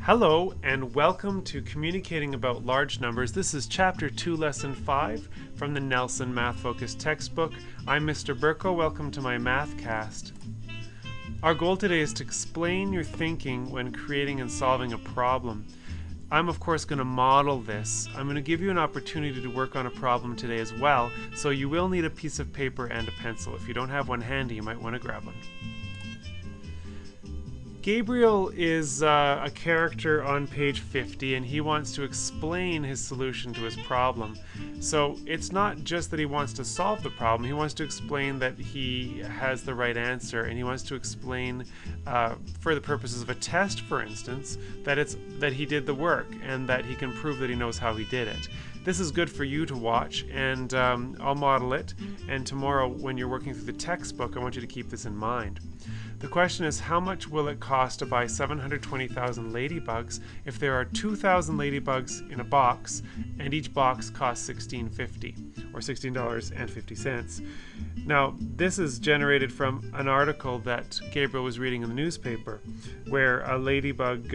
Hello and welcome to Communicating About Large Numbers. This is Chapter 2, Lesson 5 from the Nelson Math Focus textbook. I'm Mr. Burko. Welcome to my Mathcast. Our goal today is to explain your thinking when creating and solving a problem. I'm of course going to model this. I'm going to give you an opportunity to work on a problem today as well, so you will need a piece of paper and a pencil. If you don't have one handy, you might want to grab one. Gabriel is a character on page 50, and he wants to explain his solution to his problem. So it's not just that he wants to solve the problem, he wants to explain that he has the right answer, and he wants to explain, for the purposes of a test, for instance, that he did the work and that he can prove that he knows how he did it. This is good for you to watch, and I'll model it, and tomorrow when you're working through the textbook, I want you to keep this in mind. The question is, how much will it cost to buy 720,000 ladybugs if there are 2,000 ladybugs in a box and each box costs $16.50 or $16.50? Now, this is generated from an article that Gabriel was reading in the newspaper where a ladybug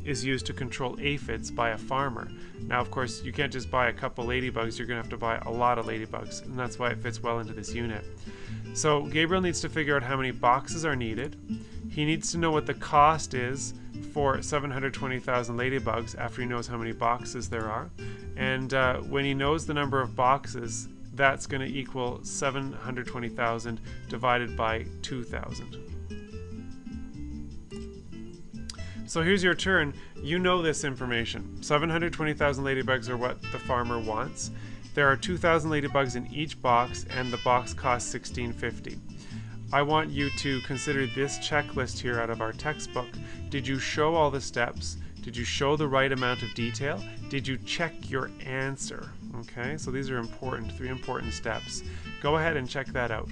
is used to control aphids by a farmer. Now, of course, you can't just buy a couple ladybugs, you're going to have to buy a lot of ladybugs, and that's why it fits well into this unit. So Gabriel needs to figure out how many boxes are needed. He needs to know what the cost is for 720,000 ladybugs after he knows how many boxes there are. And when he knows the number of boxes, that's going to equal 720,000 divided by 2,000. So here's your turn. You know this information. 720,000 ladybugs are what the farmer wants. There are 2,000 ladybugs in each box, and the box costs $16.50. I want you to consider this checklist here out of our textbook. Did you show all the steps? Did you show the right amount of detail? Did you check your answer? Okay, so these are important, 3 important steps. Go ahead and check that out.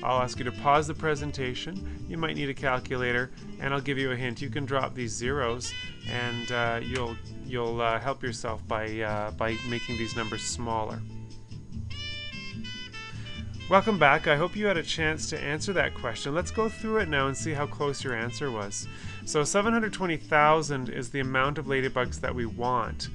I'll ask you to pause the presentation. You might need a calculator, and I'll give you a hint. You can drop these zeros, and you'll help yourself by making these numbers smaller. Welcome back. I hope you had a chance to answer that question. Let's go through it now and see how close your answer was. So 720,000 is the amount of ladybugs that we want.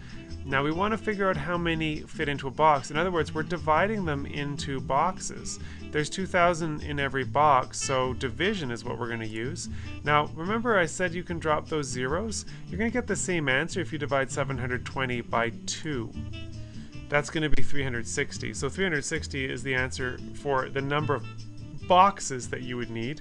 Now we want to figure out how many fit into a box. In other words, we're dividing them into boxes. There's 2,000 in every box, so division is what we're going to use. Now remember I said you can drop those zeros? You're going to get the same answer if you divide 720 by 2. That's going to be 360. So 360 is the answer for the number of boxes that you would need.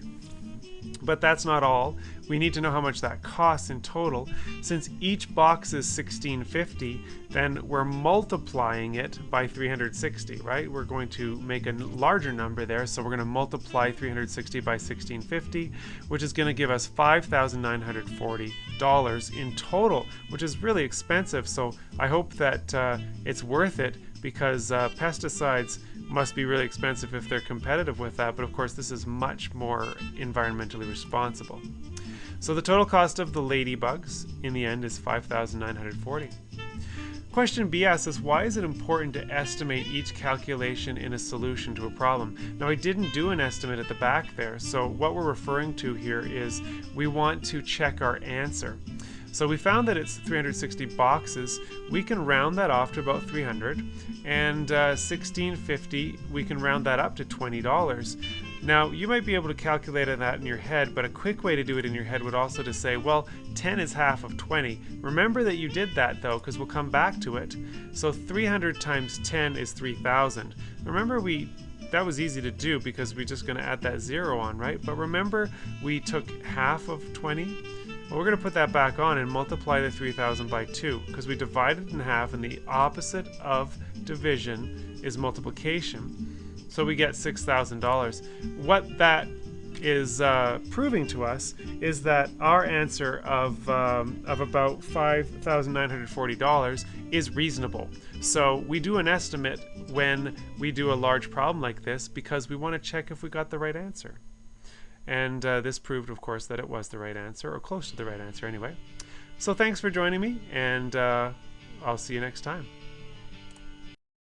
But that's not all. We need to know how much that costs in total. Since each box is $16.50, then we're multiplying it by 360, right? We're going to make a larger number there, so we're going to multiply 360 by $16.50, which is going to give us $5,940 in total, which is really expensive. So I hope that it's worth it, because pesticides must be really expensive if they're competitive with that, but of course this is much more environmentally responsible. So the total cost of the ladybugs in the end is $5,940. Question B asks us, why is it important to estimate each calculation in a solution to a problem? Now I didn't do an estimate at the back there, so what we're referring to here is we want to check our answer. So we found that it's 360 boxes. We can round that off to about 300, and $16.50, we can round that up to $20. Now you might be able to calculate that in your head, but a quick way to do it in your head would also to say, well, 10 is half of 20. Remember that you did that though, because we'll come back to it. So 300 times 10 is 3,000. Remember that was easy to do because we're just going to add that 0 on, right? But remember we took half of 20? Well, we're going to put that back on and multiply the 3,000 by 2, because we divided it in half, and the opposite of division is multiplication. So we get $6,000. What that is proving to us is that our answer of about $5,940 is reasonable. So we do an estimate when we do a large problem like this because we want to check if we got the right answer. And this proved, of course, that it was the right answer, or close to the right answer anyway. So thanks for joining me, and I'll see you next time.